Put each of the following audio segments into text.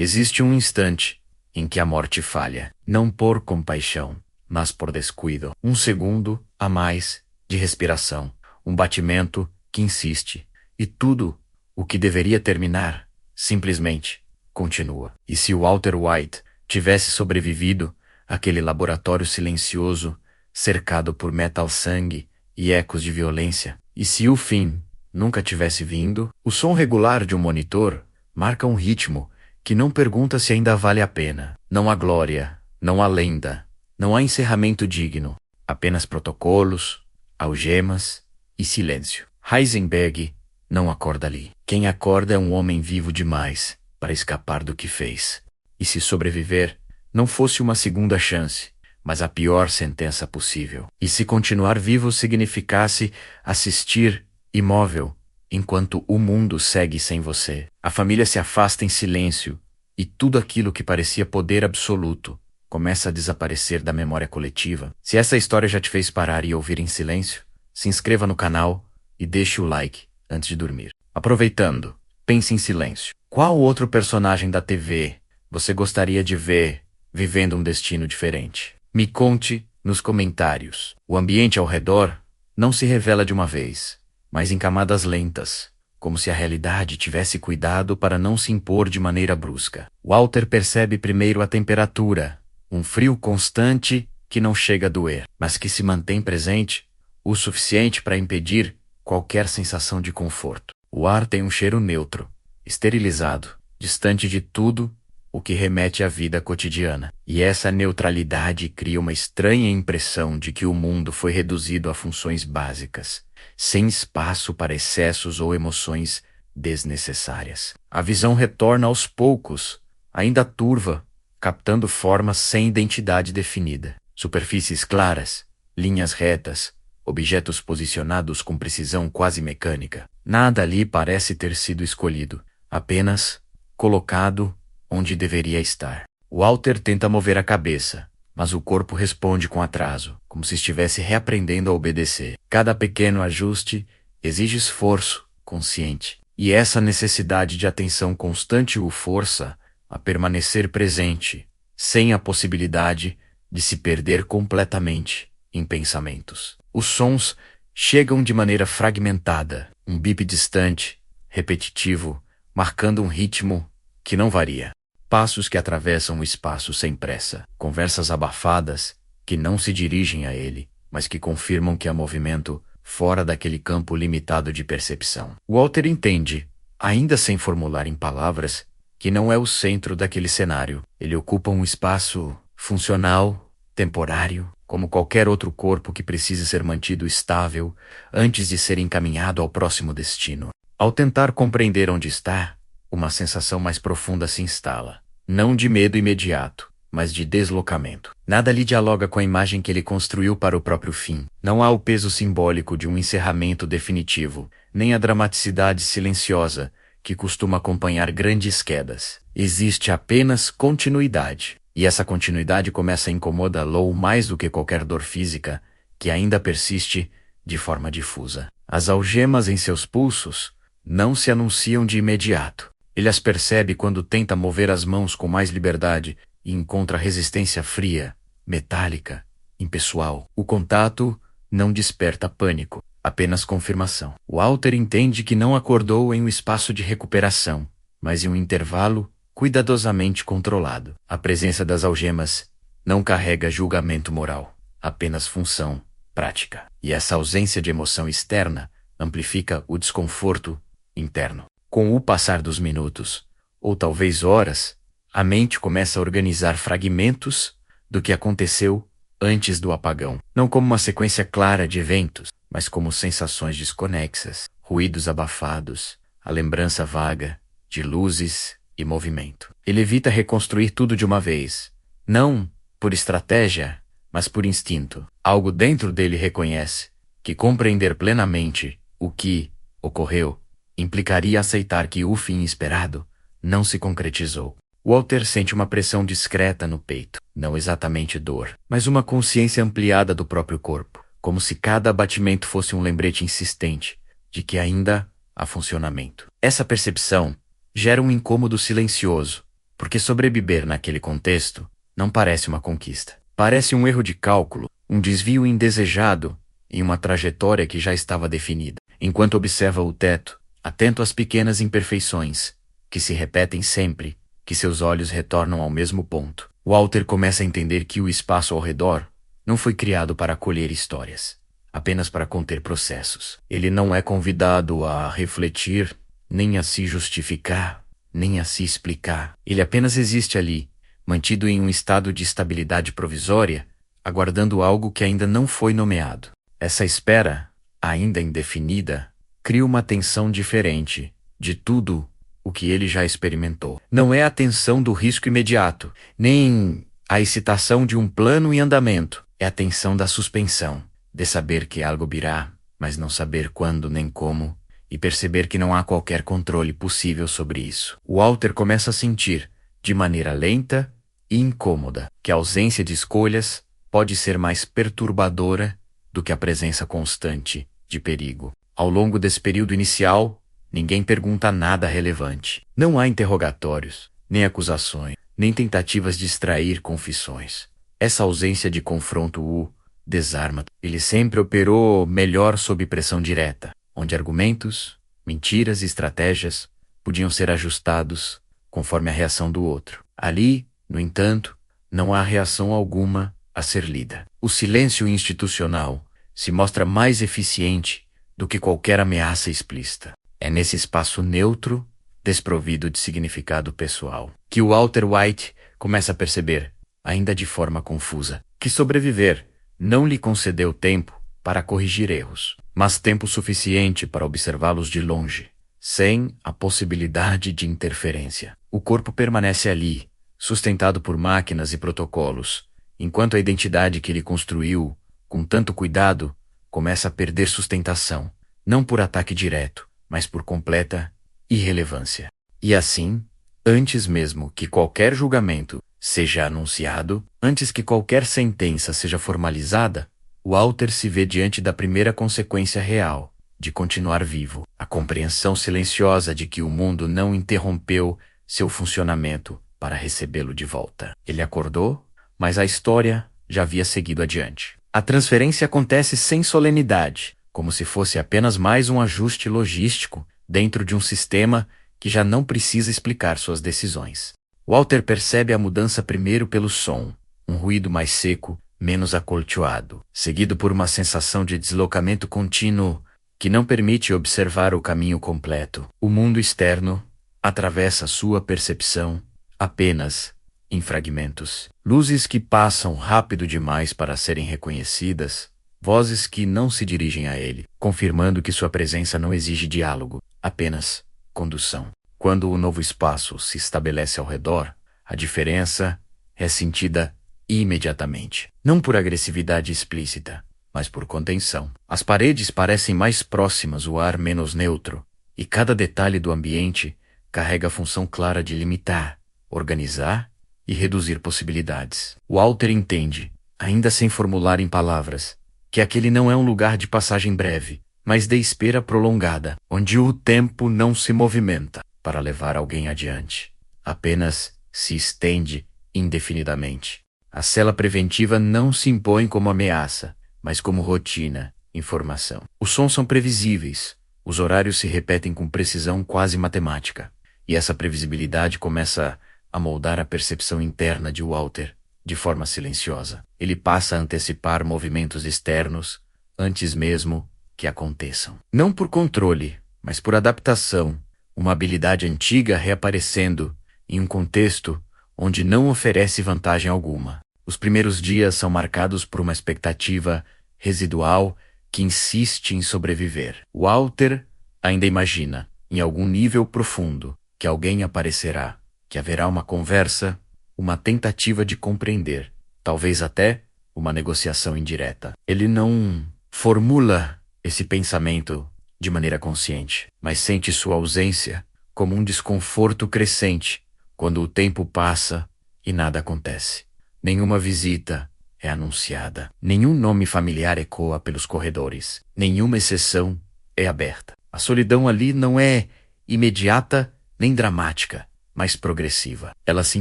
Existe um instante em que a morte falha, não por compaixão, mas por descuido. Um segundo a mais de respiração, um batimento que insiste, e tudo o que deveria terminar, simplesmente, continua. E se Walter White tivesse sobrevivido àquele laboratório silencioso, cercado por metal sangue e ecos de violência, e se o fim nunca tivesse vindo, o som regular de um monitor marca um ritmo que não pergunta se ainda vale a pena. Não há glória, não há lenda, não há encerramento digno, apenas protocolos, algemas e silêncio. Heisenberg não acorda ali. Quem acorda é um homem vivo demais para escapar do que fez. E se sobreviver não fosse uma segunda chance, mas a pior sentença possível. E se continuar vivo significasse assistir imóvel enquanto o mundo segue sem você. A família se afasta em silêncio e tudo aquilo que parecia poder absoluto começa a desaparecer da memória coletiva. Se essa história já te fez parar e ouvir em silêncio, se inscreva no canal e deixe o like antes de dormir. Aproveitando, pense em silêncio. Qual outro personagem da TV você gostaria de ver vivendo um destino diferente? Me conte nos comentários. O ambiente ao redor não se revela de uma vez, mas em camadas lentas, como se a realidade tivesse cuidado para não se impor de maneira brusca. Walter percebe primeiro a temperatura, um frio constante que não chega a doer, mas que se mantém presente o suficiente para impedir qualquer sensação de conforto. O ar tem um cheiro neutro, esterilizado, distante de tudo o que remete à vida cotidiana. E essa neutralidade cria uma estranha impressão de que o mundo foi reduzido a funções básicas, sem espaço para excessos ou emoções desnecessárias. A visão retorna aos poucos, ainda turva, captando formas sem identidade definida. Superfícies claras, linhas retas, objetos posicionados com precisão quase mecânica. Nada ali parece ter sido escolhido, apenas colocado onde deveria estar. Walter tenta mover a cabeça, mas o corpo responde com atraso, como se estivesse reaprendendo a obedecer. Cada pequeno ajuste exige esforço consciente, e essa necessidade de atenção constante o força a permanecer presente, sem a possibilidade de se perder completamente em pensamentos. Os sons chegam de maneira fragmentada, um bip distante, repetitivo, marcando um ritmo que não varia. Passos que atravessam o espaço sem pressa, conversas abafadas que não se dirigem a ele, mas que confirmam que há movimento fora daquele campo limitado de percepção. Walter entende, ainda sem formular em palavras, que não é o centro daquele cenário. Ele ocupa um espaço funcional, temporário, como qualquer outro corpo que precise ser mantido estável antes de ser encaminhado ao próximo destino. Ao tentar compreender onde está, uma sensação mais profunda se instala, não de medo imediato, mas de deslocamento. Nada ali dialoga com a imagem que ele construiu para o próprio fim. Não há o peso simbólico de um encerramento definitivo, nem a dramaticidade silenciosa que costuma acompanhar grandes quedas. Existe apenas continuidade. E essa continuidade começa a incomodá-lo mais do que qualquer dor física, que ainda persiste de forma difusa. As algemas em seus pulsos não se anunciam de imediato. Ele as percebe quando tenta mover as mãos com mais liberdade e encontra resistência fria, metálica, impessoal. O contato não desperta pânico, apenas confirmação. Walter entende que não acordou em um espaço de recuperação, mas em um intervalo cuidadosamente controlado. A presença das algemas não carrega julgamento moral, apenas função prática. E essa ausência de emoção externa amplifica o desconforto interno. Com o passar dos minutos, ou talvez horas, a mente começa a organizar fragmentos do que aconteceu antes do apagão. Não como uma sequência clara de eventos, mas como sensações desconexas, ruídos abafados, a lembrança vaga de luzes e movimento. Ele evita reconstruir tudo de uma vez, não por estratégia, mas por instinto. Algo dentro dele reconhece que compreender plenamente o que ocorreu implicaria aceitar que o fim esperado não se concretizou. Walter sente uma pressão discreta no peito, não exatamente dor, mas uma consciência ampliada do próprio corpo, como se cada batimento fosse um lembrete insistente de que ainda há funcionamento. Essa percepção gera um incômodo silencioso, porque sobreviver naquele contexto não parece uma conquista. Parece um erro de cálculo, um desvio indesejado em uma trajetória que já estava definida. Enquanto observa o teto, atento às pequenas imperfeições, que se repetem sempre, que seus olhos retornam ao mesmo ponto, Walter começa a entender que o espaço ao redor não foi criado para acolher histórias, apenas para conter processos. Ele não é convidado a refletir, nem a se justificar, nem a se explicar. Ele apenas existe ali, mantido em um estado de estabilidade provisória, aguardando algo que ainda não foi nomeado. Essa espera, ainda indefinida, cria uma tensão diferente de tudo o que ele já experimentou. Não é a tensão do risco imediato, nem a excitação de um plano em andamento. É a tensão da suspensão, de saber que algo virá, mas não saber quando nem como, e perceber que não há qualquer controle possível sobre isso. Walter começa a sentir, de maneira lenta e incômoda, que a ausência de escolhas pode ser mais perturbadora do que a presença constante de perigo. Ao longo desse período inicial, ninguém pergunta nada relevante. Não há interrogatórios, nem acusações, nem tentativas de extrair confissões. Essa ausência de confronto o desarma. Ele sempre operou melhor sob pressão direta, onde argumentos, mentiras e estratégias podiam ser ajustados conforme a reação do outro. Ali, no entanto, não há reação alguma a ser lida. O silêncio institucional se mostra mais eficiente do que qualquer ameaça explícita. É nesse espaço neutro, desprovido de significado pessoal, que o Walter White começa a perceber, ainda de forma confusa, que sobreviver não lhe concedeu tempo para corrigir erros, mas tempo suficiente para observá-los de longe, sem a possibilidade de interferência. O corpo permanece ali, sustentado por máquinas e protocolos, enquanto a identidade que ele construiu, com tanto cuidado, começa a perder sustentação, não por ataque direto, mas por completa irrelevância. E assim, antes mesmo que qualquer julgamento seja anunciado, antes que qualquer sentença seja formalizada, Walter se vê diante da primeira consequência real de continuar vivo, a compreensão silenciosa de que o mundo não interrompeu seu funcionamento para recebê-lo de volta. Ele acordou, mas a história já havia seguido adiante. A transferência acontece sem solenidade, como se fosse apenas mais um ajuste logístico dentro de um sistema que já não precisa explicar suas decisões. Walter percebe a mudança primeiro pelo som, um ruído mais seco, menos acolchoado, seguido por uma sensação de deslocamento contínuo que não permite observar o caminho completo. O mundo externo atravessa sua percepção apenas em fragmentos. Luzes que passam rápido demais para serem reconhecidas, vozes que não se dirigem a ele, confirmando que sua presença não exige diálogo, apenas condução. Quando o novo espaço se estabelece ao redor, a diferença é sentida imediatamente. Não por agressividade explícita, mas por contenção. As paredes parecem mais próximas, o ar menos neutro, e cada detalhe do ambiente carrega a função clara de limitar, organizar e reduzir possibilidades. Walter entende, ainda sem formular em palavras, que aquele não é um lugar de passagem breve, mas de espera prolongada, onde o tempo não se movimenta para levar alguém adiante. Apenas se estende indefinidamente. A cela preventiva não se impõe como ameaça, mas como rotina, informação. Os sons são previsíveis, os horários se repetem com precisão quase matemática, e essa previsibilidade começa a moldar a percepção interna de Walter de forma silenciosa. Ele passa a antecipar movimentos externos antes mesmo que aconteçam. Não por controle, mas por adaptação, uma habilidade antiga reaparecendo em um contexto onde não oferece vantagem alguma. Os primeiros dias são marcados por uma expectativa residual que insiste em sobreviver. Walter ainda imagina, em algum nível profundo, que alguém aparecerá, que haverá uma conversa, uma tentativa de compreender, talvez até uma negociação indireta. Ele não formula esse pensamento de maneira consciente, mas sente sua ausência como um desconforto crescente quando o tempo passa e nada acontece. Nenhuma visita é anunciada, nenhum nome familiar ecoa pelos corredores, nenhuma exceção é aberta. A solidão ali não é imediata nem dramática, mas progressiva. Ela se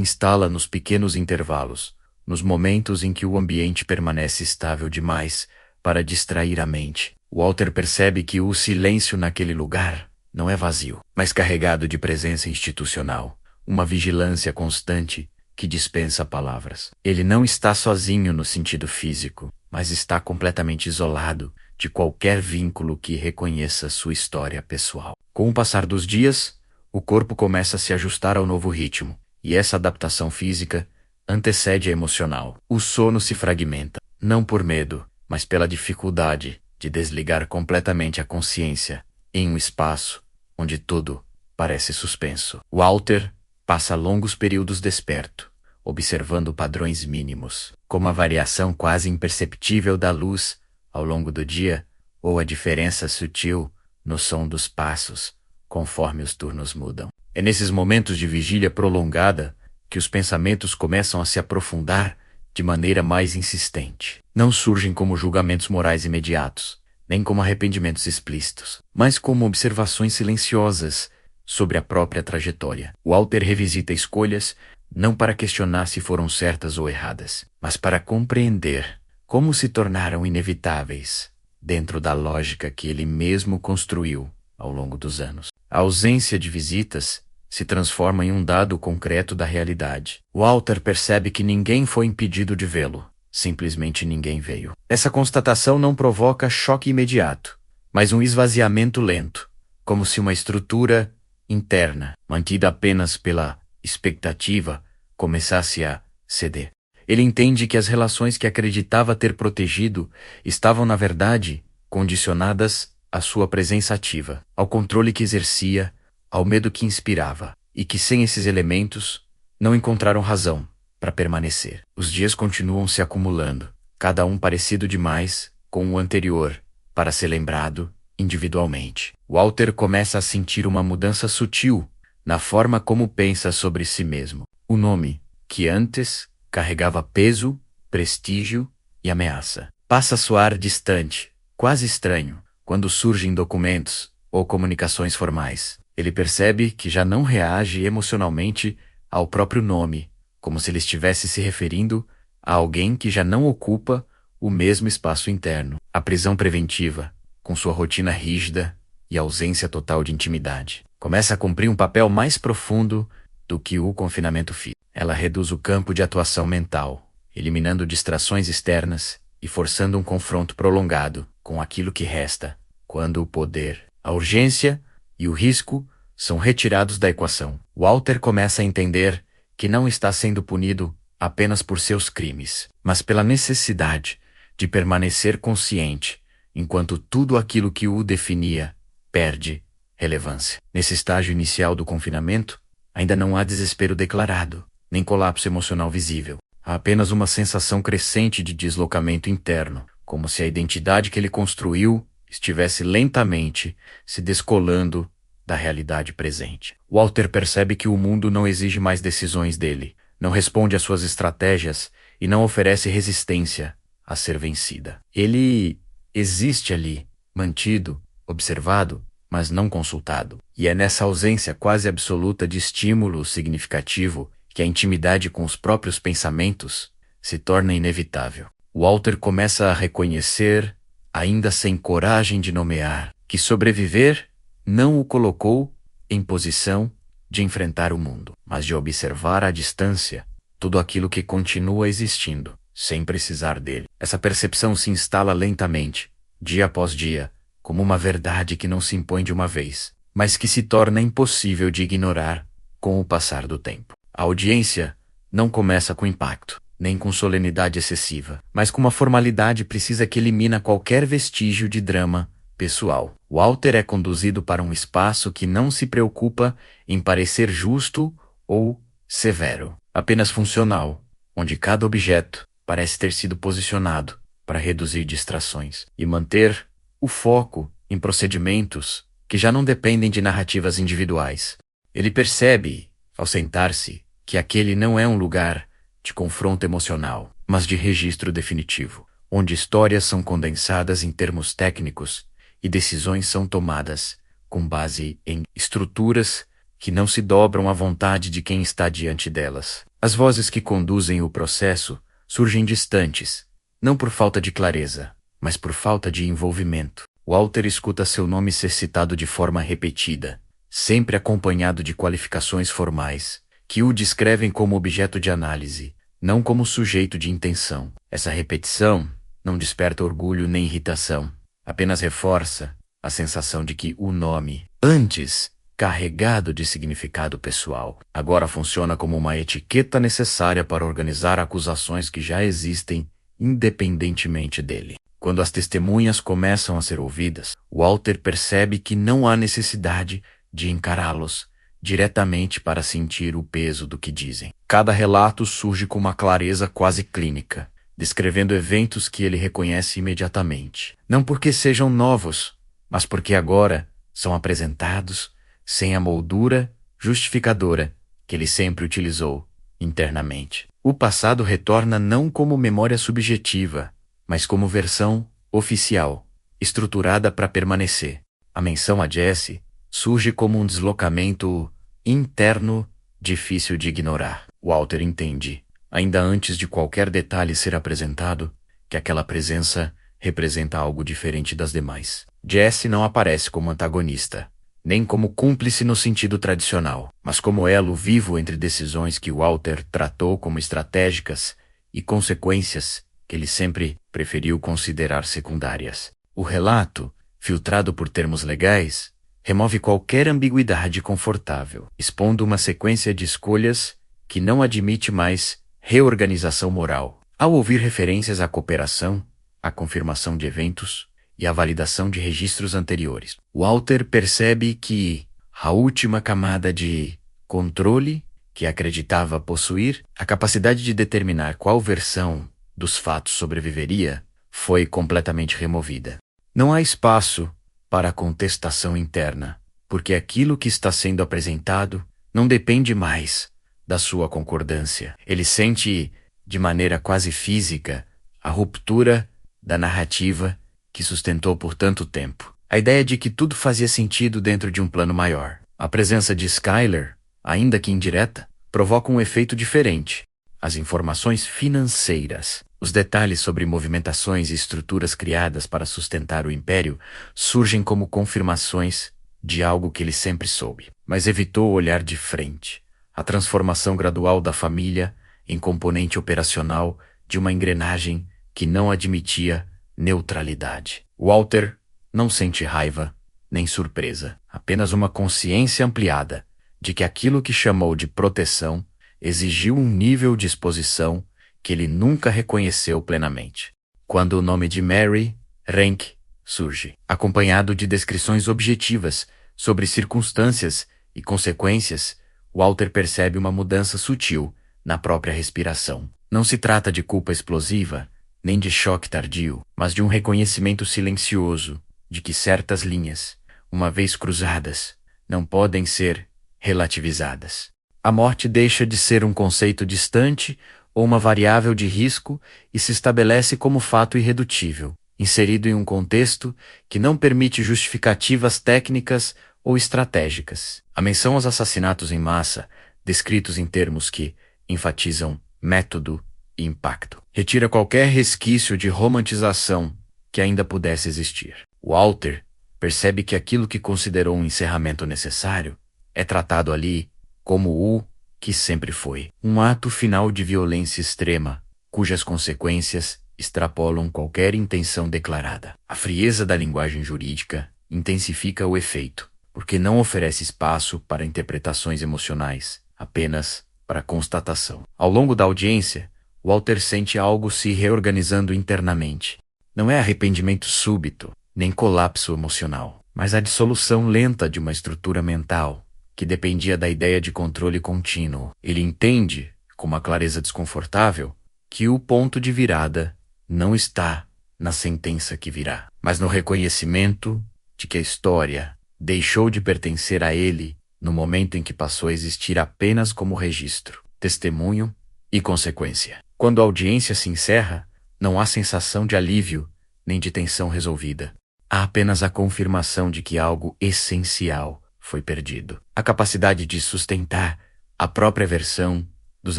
instala nos pequenos intervalos, nos momentos em que o ambiente permanece estável demais para distrair a mente. Walter percebe que o silêncio naquele lugar não é vazio, mas carregado de presença institucional, uma vigilância constante que dispensa palavras. Ele não está sozinho no sentido físico, mas está completamente isolado de qualquer vínculo que reconheça sua história pessoal. Com o passar dos dias, o corpo começa a se ajustar ao novo ritmo, e essa adaptação física antecede a emocional. O sono se fragmenta, não por medo, mas pela dificuldade de desligar completamente a consciência em um espaço onde tudo parece suspenso. Walter passa longos períodos desperto, observando padrões mínimos, como a variação quase imperceptível da luz ao longo do dia ou a diferença sutil no som dos passos conforme os turnos mudam. É nesses momentos de vigília prolongada que os pensamentos começam a se aprofundar de maneira mais insistente. Não surgem como julgamentos morais imediatos, nem como arrependimentos explícitos, mas como observações silenciosas sobre a própria trajetória. Walter revisita escolhas não para questionar se foram certas ou erradas, mas para compreender como se tornaram inevitáveis dentro da lógica que ele mesmo construiu ao longo dos anos. A ausência de visitas se transforma em um dado concreto da realidade. Walter percebe que ninguém foi impedido de vê-lo, simplesmente ninguém veio. Essa constatação não provoca choque imediato, mas um esvaziamento lento, como se uma estrutura interna, mantida apenas pela expectativa, começasse a ceder. Ele entende que as relações que acreditava ter protegido estavam, na verdade, condicionadas à sua presença ativa, ao controle que exercia, ao medo que inspirava, e que sem esses elementos não encontraram razão para permanecer. Os dias continuam se acumulando, cada um parecido demais com o anterior para ser lembrado individualmente. Walter começa a sentir uma mudança sutil na forma como pensa sobre si mesmo. O nome, que antes carregava peso, prestígio e ameaça, passa a soar distante, quase estranho, quando surgem documentos ou comunicações formais. Ele percebe que já não reage emocionalmente ao próprio nome, como se ele estivesse se referindo a alguém que já não ocupa o mesmo espaço interno. A prisão preventiva, com sua rotina rígida e ausência total de intimidade, começa a cumprir um papel mais profundo do que o confinamento físico. Ela reduz o campo de atuação mental, eliminando distrações externas e forçando um confronto prolongado com aquilo que resta, quando o poder, a urgência e o risco são retirados da equação. Walter começa a entender que não está sendo punido apenas por seus crimes, mas pela necessidade de permanecer consciente enquanto tudo aquilo que o definia perde relevância. Nesse estágio inicial do confinamento, ainda não há desespero declarado, nem colapso emocional visível. Há apenas uma sensação crescente de deslocamento interno, como se a identidade que ele construiu estivesse lentamente se descolando da realidade presente. Walter percebe que o mundo não exige mais decisões dele, não responde às suas estratégias e não oferece resistência a ser vencida. Ele existe ali, mantido, observado, mas não consultado. E é nessa ausência quase absoluta de estímulo significativo que a intimidade com os próprios pensamentos se torna inevitável. Walter começa a reconhecer, ainda sem coragem de nomear, que sobreviver não o colocou em posição de enfrentar o mundo, mas de observar à distância tudo aquilo que continua existindo, sem precisar dele. Essa percepção se instala lentamente, dia após dia, como uma verdade que não se impõe de uma vez, mas que se torna impossível de ignorar com o passar do tempo. A audiência não começa com impacto, nem com solenidade excessiva, mas com uma formalidade precisa que elimina qualquer vestígio de drama pessoal. Walter é conduzido para um espaço que não se preocupa em parecer justo ou severo, apenas funcional, onde cada objeto parece ter sido posicionado para reduzir distrações e manter o foco em procedimentos que já não dependem de narrativas individuais. Ele percebe, ao sentar-se, que aquele não é um lugar de confronto emocional, mas de registro definitivo, onde histórias são condensadas em termos técnicos e decisões são tomadas com base em estruturas que não se dobram à vontade de quem está diante delas. As vozes que conduzem o processo surgem distantes, não por falta de clareza, mas por falta de envolvimento. Walter escuta seu nome ser citado de forma repetida, sempre acompanhado de qualificações formais, que o descrevem como objeto de análise, não como sujeito de intenção. Essa repetição não desperta orgulho nem irritação, apenas reforça a sensação de que o nome, antes carregado de significado pessoal, agora funciona como uma etiqueta necessária para organizar acusações que já existem independentemente dele. Quando as testemunhas começam a ser ouvidas, Walter percebe que não há necessidade de encará-los diretamente para sentir o peso do que dizem. Cada relato surge com uma clareza quase clínica, descrevendo eventos que ele reconhece imediatamente. Não porque sejam novos, mas porque agora são apresentados sem a moldura justificadora que ele sempre utilizou internamente. O passado retorna não como memória subjetiva, mas como versão oficial, estruturada para permanecer. A menção a Jesse surge como um deslocamento interno difícil de ignorar. Walter entende, ainda antes de qualquer detalhe ser apresentado, que aquela presença representa algo diferente das demais. Jesse não aparece como antagonista, nem como cúmplice no sentido tradicional, mas como elo vivo entre decisões que Walter tratou como estratégicas e consequências que ele sempre preferiu considerar secundárias. O relato, filtrado por termos legais, remove qualquer ambiguidade confortável, expondo uma sequência de escolhas que não admite mais reorganização moral. Ao ouvir referências à cooperação, à confirmação de eventos e à validação de registros anteriores, Walter percebe que a última camada de controle que acreditava possuir, a capacidade de determinar qual versão dos fatos sobreviveria, foi completamente removida. Não há espaço para a contestação interna, porque aquilo que está sendo apresentado não depende mais da sua concordância. Ele sente, de maneira quase física, a ruptura da narrativa que sustentou por tanto tempo. A ideia de que tudo fazia sentido dentro de um plano maior. A presença de Skyler, ainda que indireta, provoca um efeito diferente. As informações financeiras, os detalhes sobre movimentações e estruturas criadas para sustentar o império surgem como confirmações de algo que ele sempre soube, mas evitou olhar de frente. A transformação gradual da família em componente operacional de uma engrenagem que não admitia neutralidade. Walter não sente raiva nem surpresa, apenas uma consciência ampliada de que aquilo que chamou de proteção exigiu um nível de exposição que ele nunca reconheceu plenamente. Quando o nome de Mary Rank surge, acompanhado de descrições objetivas sobre circunstâncias e consequências, Walter percebe uma mudança sutil na própria respiração. Não se trata de culpa explosiva, nem de choque tardio, mas de um reconhecimento silencioso de que certas linhas, uma vez cruzadas, não podem ser relativizadas. A morte deixa de ser um conceito distante ou uma variável de risco e se estabelece como fato irredutível, inserido em um contexto que não permite justificativas técnicas ou estratégicas. A menção aos assassinatos em massa, descritos em termos que enfatizam método e impacto, retira qualquer resquício de romantização que ainda pudesse existir. Walter percebe que aquilo que considerou um encerramento necessário é tratado ali como o que sempre foi, um ato final de violência extrema, cujas consequências extrapolam qualquer intenção declarada. A frieza da linguagem jurídica intensifica o efeito, porque não oferece espaço para interpretações emocionais, apenas para constatação. Ao longo da audiência, Walter sente algo se reorganizando internamente. Não é arrependimento súbito, nem colapso emocional, mas a dissolução lenta de uma estrutura mental que dependia da ideia de controle contínuo. Ele entende, com uma clareza desconfortável, que o ponto de virada não está na sentença que virá, mas no reconhecimento de que a história deixou de pertencer a ele no momento em que passou a existir apenas como registro, testemunho e consequência. Quando a audiência se encerra, não há sensação de alívio nem de tensão resolvida. Há apenas a confirmação de que algo essencial foi perdido. A capacidade de sustentar a própria versão dos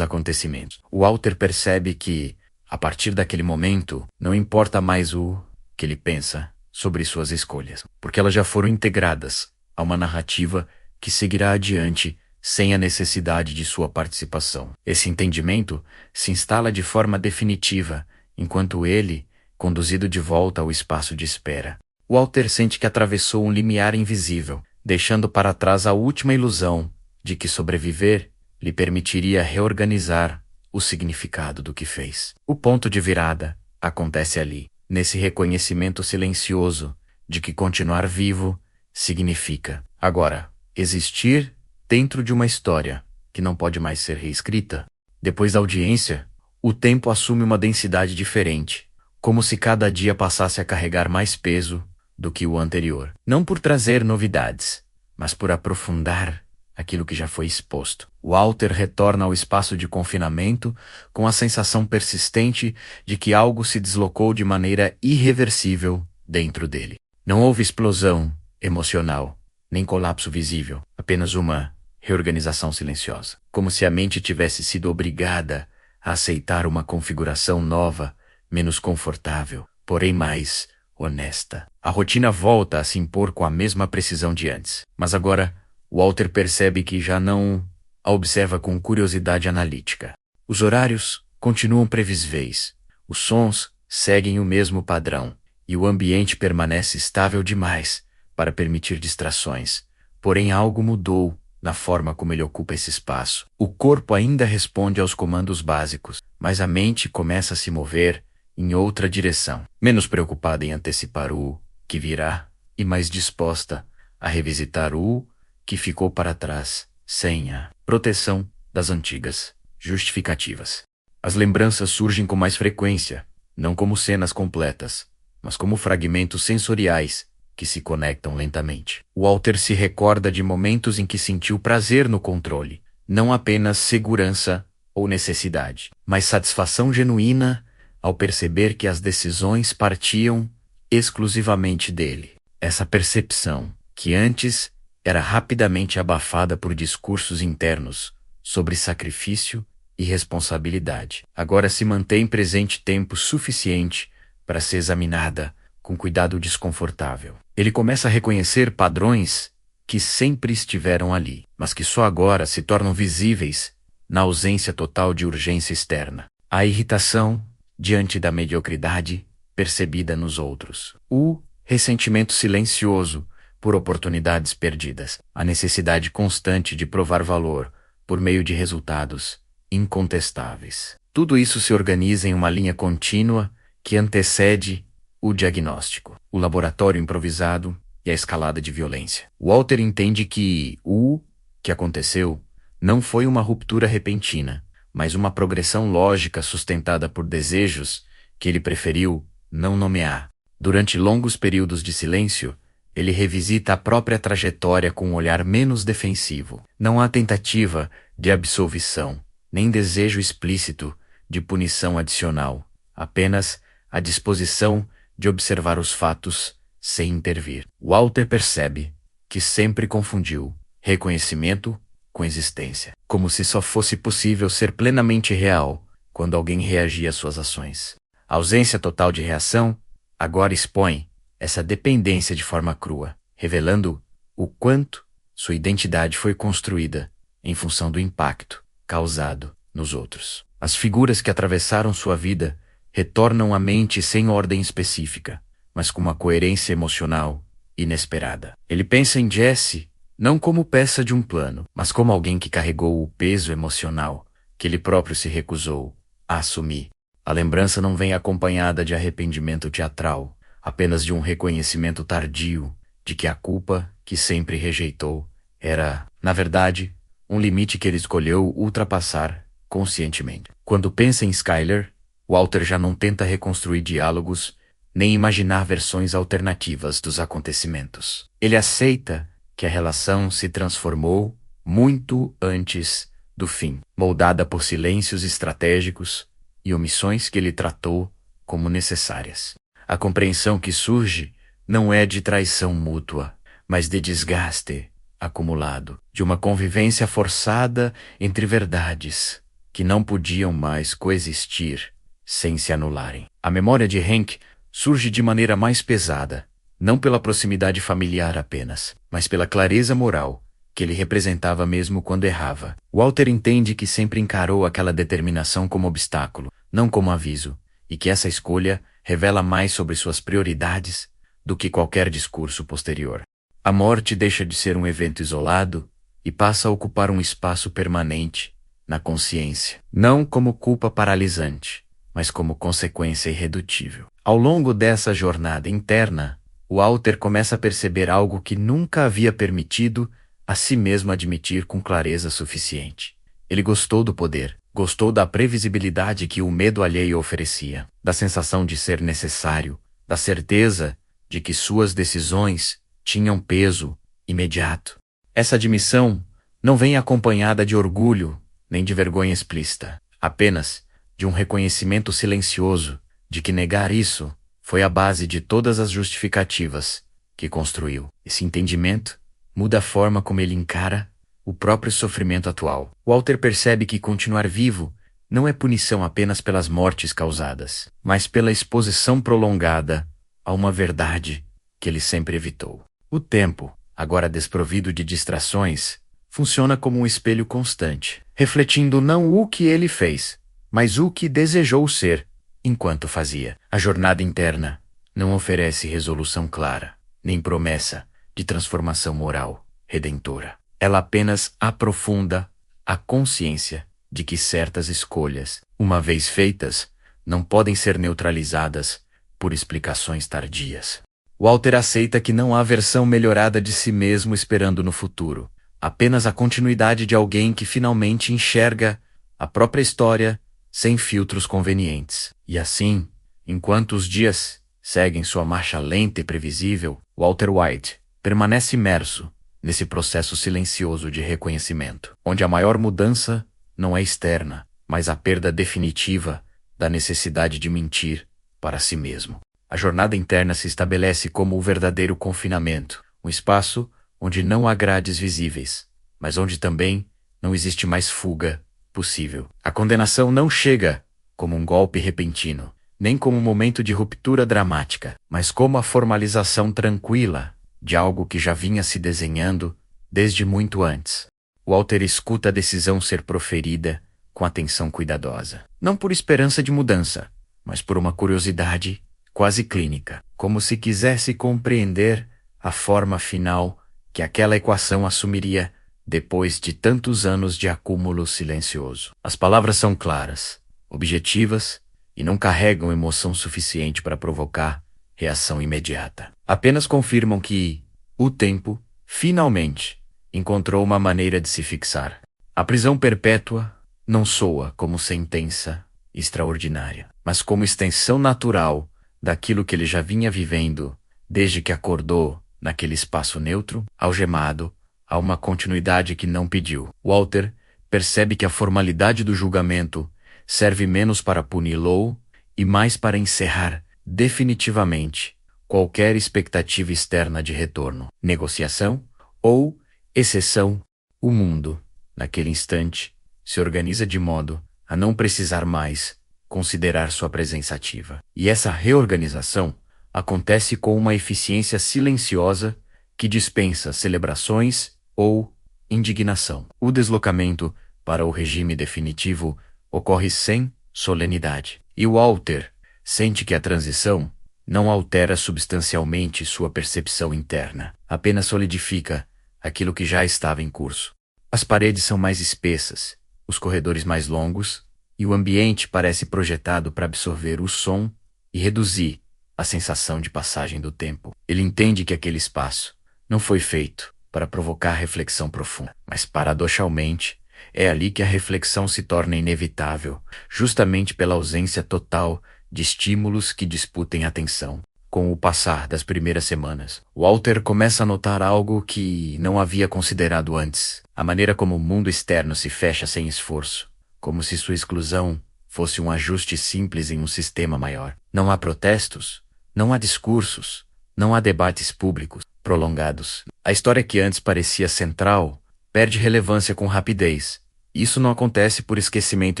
acontecimentos. O Walter percebe que, a partir daquele momento, não importa mais o que ele pensa sobre suas escolhas, porque elas já foram integradas a uma narrativa que seguirá adiante sem a necessidade de sua participação. Esse entendimento se instala de forma definitiva, enquanto ele, conduzido de volta ao espaço de espera. Walter sente que atravessou um limiar invisível, deixando para trás a última ilusão de que sobreviver lhe permitiria reorganizar o significado do que fez. O ponto de virada acontece ali, nesse reconhecimento silencioso de que continuar vivo significa, agora, existir dentro de uma história que não pode mais ser reescrita. Depois da audiência, o tempo assume uma densidade diferente, como se cada dia passasse a carregar mais peso do que o anterior. Não por trazer novidades, mas por aprofundar aquilo que já foi exposto. Walter retorna ao espaço de confinamento com a sensação persistente de que algo se deslocou de maneira irreversível dentro dele. Não houve explosão emocional, nem colapso visível, apenas uma reorganização silenciosa, como se a mente tivesse sido obrigada a aceitar uma configuração nova, menos confortável, porém mais honesta. A rotina volta a se impor com a mesma precisão de antes, mas agora Walter percebe que já não a observa com curiosidade analítica. Os horários continuam previsíveis, os sons seguem o mesmo padrão, e o ambiente permanece estável demais para permitir distrações. Porém, algo mudou na forma como ele ocupa esse espaço. O corpo ainda responde aos comandos básicos, mas a mente começa a se mover em outra direção, menos preocupada em antecipar o que virá e mais disposta a revisitar o que ficou para trás, sem a proteção das antigas justificativas. As lembranças surgem com mais frequência, não como cenas completas, mas como fragmentos sensoriais que se conectam lentamente. Walter se recorda de momentos em que sentiu prazer no controle, não apenas segurança ou necessidade, mas satisfação genuína ao perceber que as decisões partiam exclusivamente dele. Essa percepção, que antes era rapidamente abafada por discursos internos sobre sacrifício e responsabilidade, agora se mantém presente tempo suficiente para ser examinada com cuidado desconfortável. Ele começa a reconhecer padrões que sempre estiveram ali, mas que só agora se tornam visíveis na ausência total de urgência externa. A irritação diante da mediocridade percebida nos outros. O ressentimento silencioso por oportunidades perdidas. A necessidade constante de provar valor por meio de resultados incontestáveis. Tudo isso se organiza em uma linha contínua que antecede o diagnóstico, o laboratório improvisado e a escalada de violência. Walter entende que o que aconteceu não foi uma ruptura repentina, mas uma progressão lógica sustentada por desejos que ele preferiu não nomear. Durante longos períodos de silêncio, ele revisita a própria trajetória com um olhar menos defensivo. Não há tentativa de absolvição, nem desejo explícito de punição adicional, apenas a disposição de observar os fatos sem intervir. Walter percebe que sempre confundiu reconhecimento com existência, como se só fosse possível ser plenamente real quando alguém reagia às suas ações. A ausência total de reação agora expõe essa dependência de forma crua, revelando o quanto sua identidade foi construída em função do impacto causado nos outros. As figuras que atravessaram sua vida retornam à mente sem ordem específica, mas com uma coerência emocional inesperada. Ele pensa em Jesse não como peça de um plano, mas como alguém que carregou o peso emocional que ele próprio se recusou a assumir. A lembrança não vem acompanhada de arrependimento teatral, apenas de um reconhecimento tardio de que a culpa que sempre rejeitou era, na verdade, um limite que ele escolheu ultrapassar conscientemente. Quando pensa em Skyler, Walter já não tenta reconstruir diálogos nem imaginar versões alternativas dos acontecimentos. Ele aceita que a relação se transformou muito antes do fim, moldada por silêncios estratégicos e omissões que ele tratou como necessárias. A compreensão que surge não é de traição mútua, mas de desgaste acumulado, de uma convivência forçada entre verdades que não podiam mais coexistir sem se anularem. A memória de Hank surge de maneira mais pesada, não pela proximidade familiar apenas, mas pela clareza moral que ele representava mesmo quando errava. Walter entende que sempre encarou aquela determinação como obstáculo, não como aviso, e que essa escolha revela mais sobre suas prioridades do que qualquer discurso posterior. A morte deixa de ser um evento isolado e passa a ocupar um espaço permanente na consciência, não como culpa paralisante, mas como consequência irredutível. Ao longo dessa jornada interna, Walter começa a perceber algo que nunca havia permitido a si mesmo admitir com clareza suficiente. Ele gostou do poder, gostou da previsibilidade que o medo alheio oferecia, da sensação de ser necessário, da certeza de que suas decisões tinham peso imediato. Essa admissão não vem acompanhada de orgulho nem de vergonha explícita, apenas de um reconhecimento silencioso de que negar isso foi a base de todas as justificativas que construiu. Esse entendimento muda a forma como ele encara o próprio sofrimento atual. Walter percebe que continuar vivo não é punição apenas pelas mortes causadas, mas pela exposição prolongada a uma verdade que ele sempre evitou. O tempo, agora desprovido de distrações, funciona como um espelho constante, refletindo não o que ele fez, mas o que desejou ser enquanto fazia. A jornada interna não oferece resolução clara, nem promessa de transformação moral redentora. Ela apenas aprofunda a consciência de que certas escolhas, uma vez feitas, não podem ser neutralizadas por explicações tardias. Walter aceita que não há versão melhorada de si mesmo esperando no futuro, apenas a continuidade de alguém que finalmente enxerga a própria história sem filtros convenientes. E assim, enquanto os dias seguem sua marcha lenta e previsível, Walter White permanece imerso nesse processo silencioso de reconhecimento, onde a maior mudança não é externa, mas a perda definitiva da necessidade de mentir para si mesmo. A jornada interna se estabelece como o verdadeiro confinamento, um espaço onde não há grades visíveis, mas onde também não existe mais fuga possível. A condenação não chega como um golpe repentino, nem como um momento de ruptura dramática, mas como a formalização tranquila de algo que já vinha se desenhando desde muito antes. Walter escuta a decisão ser proferida com atenção cuidadosa, não por esperança de mudança, mas por uma curiosidade quase clínica, como se quisesse compreender a forma final que aquela equação assumiria depois de tantos anos de acúmulo silencioso. As palavras são claras, objetivas e não carregam emoção suficiente para provocar reação imediata. Apenas confirmam que o tempo, finalmente, encontrou uma maneira de se fixar. A prisão perpétua não soa como sentença extraordinária, mas como extensão natural daquilo que ele já vinha vivendo desde que acordou naquele espaço neutro, algemado a uma continuidade que não pediu. Walter percebe que a formalidade do julgamento serve menos para puni-lo e mais para encerrar definitivamente qualquer expectativa externa de retorno, negociação ou exceção. O mundo, naquele instante, se organiza de modo a não precisar mais considerar sua presença ativa. E essa reorganização acontece com uma eficiência silenciosa que dispensa celebrações ou indignação. O deslocamento para o regime definitivo ocorre sem solenidade. E Walter sente que a transição não altera substancialmente sua percepção interna, apenas solidifica aquilo que já estava em curso. As paredes são mais espessas, os corredores mais longos, e o ambiente parece projetado para absorver o som e reduzir a sensação de passagem do tempo. Ele entende que aquele espaço não foi feito para provocar reflexão profunda, mas paradoxalmente é ali que a reflexão se torna inevitável, justamente pela ausência total de estímulos que disputem atenção. Com o passar das primeiras semanas, Walter começa a notar algo que não havia considerado antes: a maneira como o mundo externo se fecha sem esforço, como se sua exclusão fosse um ajuste simples em um sistema maior. Não há protestos, não há discursos, não há debates públicos. prolongados. A história que antes parecia central perde relevância com rapidez. Isso não acontece por esquecimento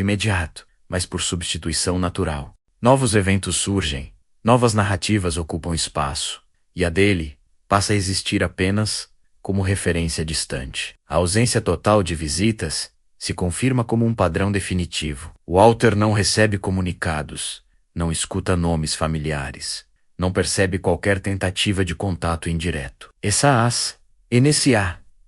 imediato, mas por substituição natural. Novos eventos surgem, novas narrativas ocupam espaço, e a dele passa a existir apenas como referência distante. A ausência total de visitas se confirma como um padrão definitivo. Walter não recebe comunicados, não escuta nomes familiares, não percebe qualquer tentativa de contato indireto. Nesse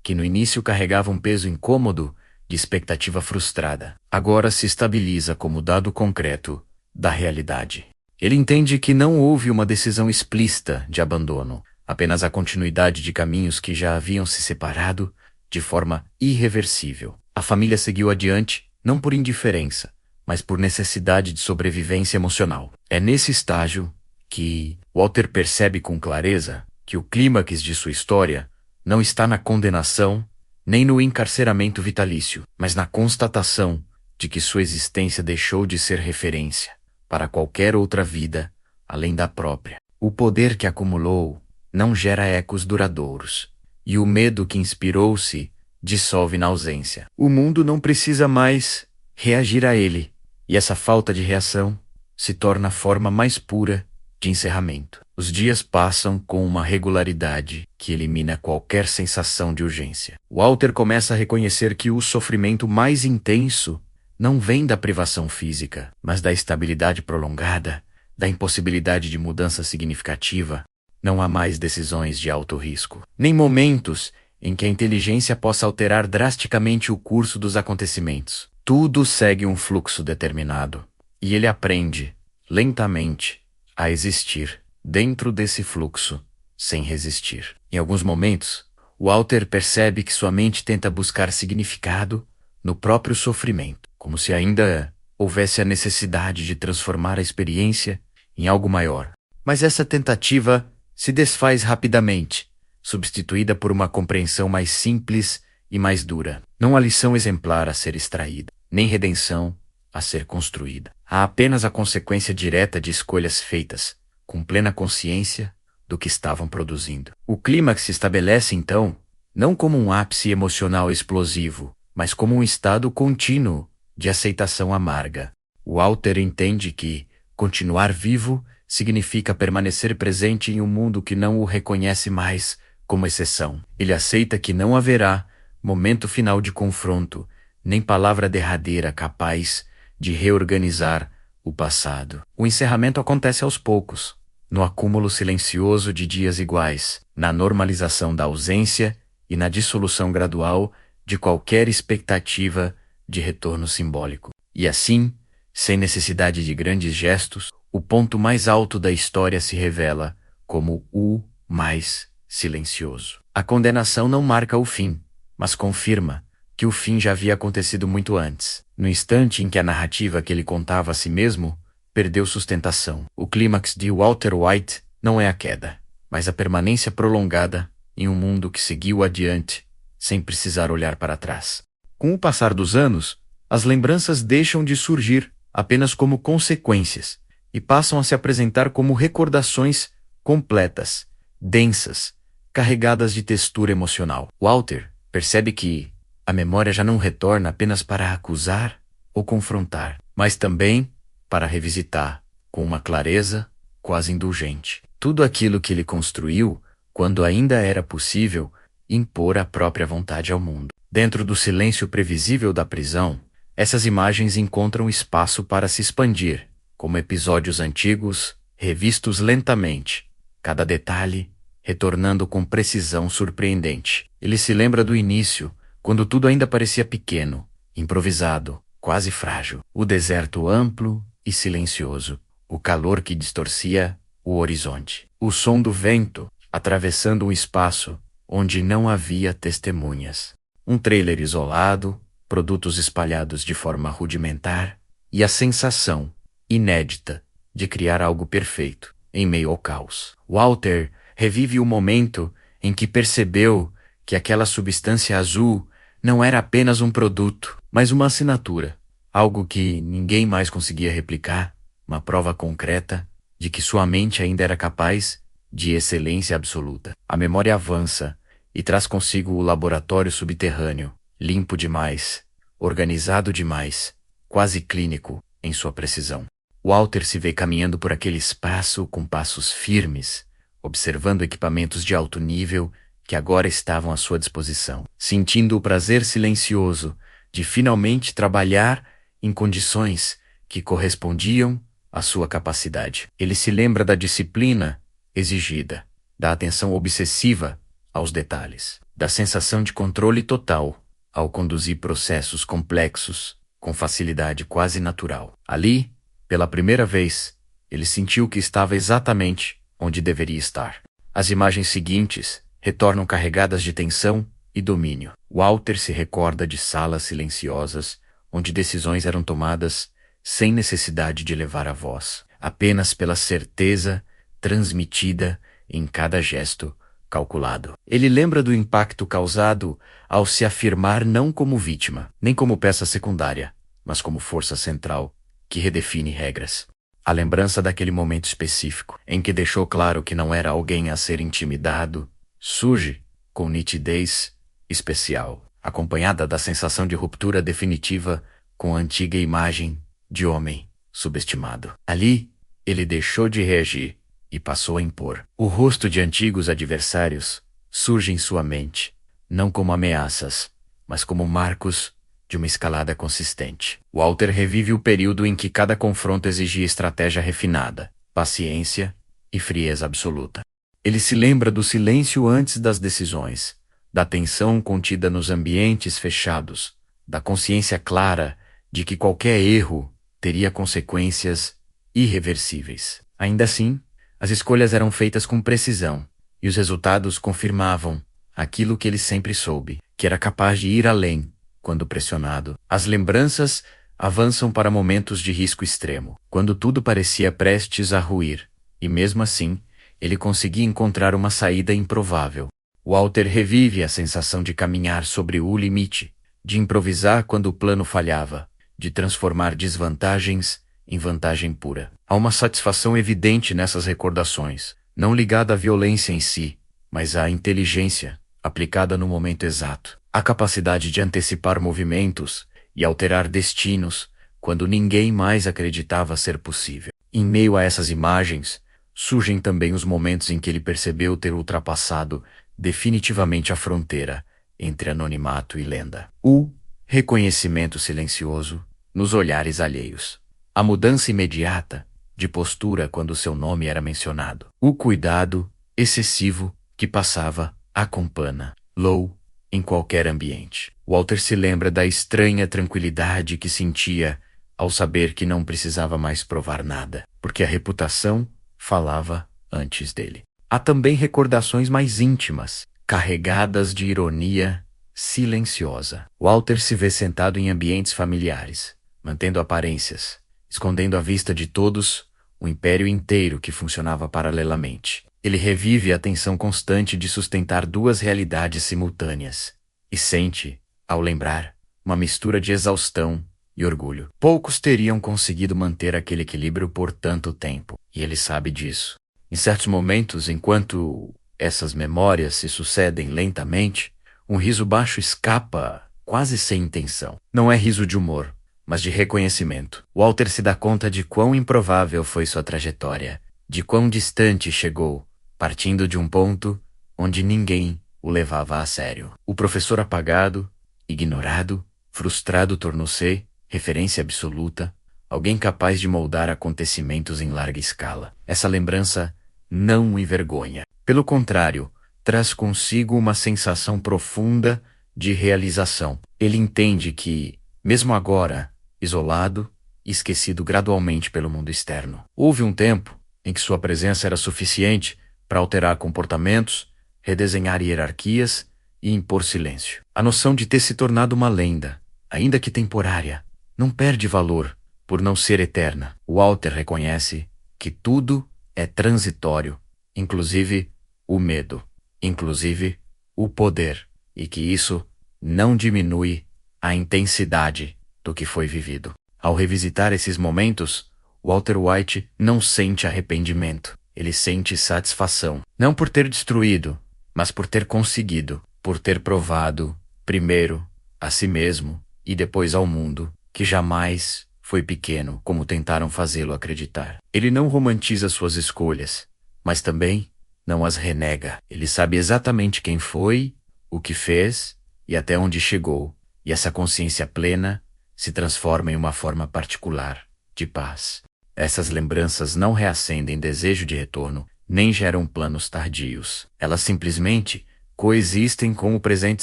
que no início carregava um peso incômodo de expectativa frustrada, agora se estabiliza como dado concreto da realidade. Ele entende que não houve uma decisão explícita de abandono, apenas a continuidade de caminhos que já haviam se separado de forma irreversível. A família seguiu adiante, não por indiferença, mas por necessidade de sobrevivência emocional. É nesse estágio que Walter percebe com clareza que o clímax de sua história não está na condenação nem no encarceramento vitalício, mas na constatação de que sua existência deixou de ser referência para qualquer outra vida além da própria. O poder que acumulou não gera ecos duradouros, e o medo que inspirou-se dissolve na ausência. O mundo não precisa mais reagir a ele, e essa falta de reação se torna a forma mais pura de encerramento. Os dias passam com uma regularidade que elimina qualquer sensação de urgência. Walter começa a reconhecer que o sofrimento mais intenso não vem da privação física, mas da estabilidade prolongada, da impossibilidade de mudança significativa. Não há mais decisões de alto risco, nem momentos em que a inteligência possa alterar drasticamente o curso dos acontecimentos. Tudo segue um fluxo determinado, e ele aprende, lentamente, a existir dentro desse fluxo, sem resistir. Em alguns momentos, Walter percebe que sua mente tenta buscar significado no próprio sofrimento, como se ainda houvesse a necessidade de transformar a experiência em algo maior. Mas essa tentativa se desfaz rapidamente, substituída por uma compreensão mais simples e mais dura. Não há lição exemplar a ser extraída, nem redenção a ser construída. Há apenas a consequência direta de escolhas feitas, com plena consciência do que estavam produzindo. O clímax se estabelece, então, não como um ápice emocional explosivo, mas como um estado contínuo de aceitação amarga. Walter entende que continuar vivo significa permanecer presente em um mundo que não o reconhece mais como exceção. Ele aceita que não haverá momento final de confronto, nem palavra derradeira capaz de reorganizar o passado. O encerramento acontece aos poucos, no acúmulo silencioso de dias iguais, na normalização da ausência e na dissolução gradual de qualquer expectativa de retorno simbólico. E assim, sem necessidade de grandes gestos, o ponto mais alto da história se revela como o mais silencioso. A condenação não marca o fim, mas confirma que o fim já havia acontecido muito antes, no instante em que a narrativa que ele contava a si mesmo perdeu sustentação. O clímax de Walter White não é a queda, mas a permanência prolongada em um mundo que seguiu adiante, sem precisar olhar para trás. Com o passar dos anos, as lembranças deixam de surgir apenas como consequências e passam a se apresentar como recordações completas, densas, carregadas de textura emocional. Walter percebe que a memória já não retorna apenas para acusar ou confrontar, mas também para revisitar, com uma clareza quase indulgente, tudo aquilo que ele construiu quando ainda era possível impor a própria vontade ao mundo. Dentro do silêncio previsível da prisão, essas imagens encontram espaço para se expandir, como episódios antigos, revistos lentamente, cada detalhe retornando com precisão surpreendente. Ele se lembra do início, quando tudo ainda parecia pequeno, improvisado, quase frágil. O deserto amplo e silencioso, o calor que distorcia o horizonte, o som do vento atravessando um espaço onde não havia testemunhas, um trailer isolado, produtos espalhados de forma rudimentar e a sensação inédita de criar algo perfeito em meio ao caos. Walter revive o momento em que percebeu que aquela substância azul não era apenas um produto, mas uma assinatura, algo que ninguém mais conseguia replicar, uma prova concreta de que sua mente ainda era capaz de excelência absoluta. A memória avança e traz consigo o laboratório subterrâneo, limpo demais, organizado demais, quase clínico em sua precisão. Walter se vê caminhando por aquele espaço com passos firmes, observando equipamentos de alto nível que agora estavam à sua disposição, sentindo o prazer silencioso de finalmente trabalhar em condições que correspondiam à sua capacidade. Ele se lembra da disciplina exigida, da atenção obsessiva aos detalhes, da sensação de controle total ao conduzir processos complexos com facilidade quase natural. Ali, pela primeira vez, ele sentiu que estava exatamente onde deveria estar. As imagens seguintes retornam carregadas de tensão e domínio. Walter se recorda de salas silenciosas onde decisões eram tomadas sem necessidade de elevar a voz, apenas pela certeza transmitida em cada gesto calculado. Ele lembra do impacto causado ao se afirmar não como vítima, nem como peça secundária, mas como força central que redefine regras. A lembrança daquele momento específico, em que deixou claro que não era alguém a ser intimidado, surge com nitidez especial, acompanhada da sensação de ruptura definitiva com a antiga imagem de homem subestimado. Ali, ele deixou de reagir e passou a impor. O rosto de antigos adversários surge em sua mente, não como ameaças, mas como marcos de uma escalada consistente. Walter revive o período em que cada confronto exigia estratégia refinada, paciência e frieza absoluta. Ele se lembra do silêncio antes das decisões, da tensão contida nos ambientes fechados, da consciência clara de que qualquer erro teria consequências irreversíveis. Ainda assim, as escolhas eram feitas com precisão, e os resultados confirmavam aquilo que ele sempre soube, que era capaz de ir além quando pressionado. As lembranças avançam para momentos de risco extremo, quando tudo parecia prestes a ruir, e mesmo assim, ele conseguia encontrar uma saída improvável. Walter revive a sensação de caminhar sobre o limite, de improvisar quando o plano falhava, de transformar desvantagens em vantagem pura. Há uma satisfação evidente nessas recordações, não ligada à violência em si, mas à inteligência aplicada no momento exato. A capacidade de antecipar movimentos e alterar destinos quando ninguém mais acreditava ser possível. Em meio a essas imagens, surgem também os momentos em que ele percebeu ter ultrapassado definitivamente a fronteira entre anonimato e lenda. O reconhecimento silencioso nos olhares alheios. A mudança imediata de postura quando seu nome era mencionado. O cuidado excessivo que passava a campana. Low em qualquer ambiente. Walter se lembra da estranha tranquilidade que sentia ao saber que não precisava mais provar nada, porque a reputação falava antes dele. Há também recordações mais íntimas, carregadas de ironia silenciosa. Walter se vê sentado em ambientes familiares, mantendo aparências, escondendo à vista de todos o império inteiro que funcionava paralelamente. Ele revive a tensão constante de sustentar duas realidades simultâneas e sente, ao lembrar, uma mistura de exaustão e orgulho. Poucos teriam conseguido manter aquele equilíbrio por tanto tempo, e ele sabe disso. Em certos momentos, enquanto essas memórias se sucedem lentamente, um riso baixo escapa quase sem intenção. Não é riso de humor, mas de reconhecimento. Walter se dá conta de quão improvável foi sua trajetória, de quão distante chegou, partindo de um ponto onde ninguém o levava a sério. O professor apagado, ignorado, frustrado tornou-se referência absoluta, alguém capaz de moldar acontecimentos em larga escala. Essa lembrança não o envergonha. Pelo contrário, traz consigo uma sensação profunda de realização. Ele entende que, mesmo agora, isolado e esquecido gradualmente pelo mundo externo, houve um tempo em que sua presença era suficiente para alterar comportamentos, redesenhar hierarquias e impor silêncio. A noção de ter se tornado uma lenda, ainda que temporária, não perde valor por não ser eterna. Walter reconhece que tudo é transitório, inclusive o medo, inclusive o poder, e que isso não diminui a intensidade do que foi vivido. Ao revisitar esses momentos, Walter White não sente arrependimento. ele sente satisfação, não por ter destruído, mas por ter conseguido, por ter provado, primeiro, a si mesmo e depois ao mundo, que jamais foi pequeno como tentaram fazê-lo acreditar. Ele não romantiza suas escolhas, mas também não as renega. Ele sabe exatamente quem foi, o que fez e até onde chegou, e essa consciência plena se transforma em uma forma particular de paz. Essas lembranças não reacendem desejo de retorno, nem geram planos tardios. Elas simplesmente coexistem com o presente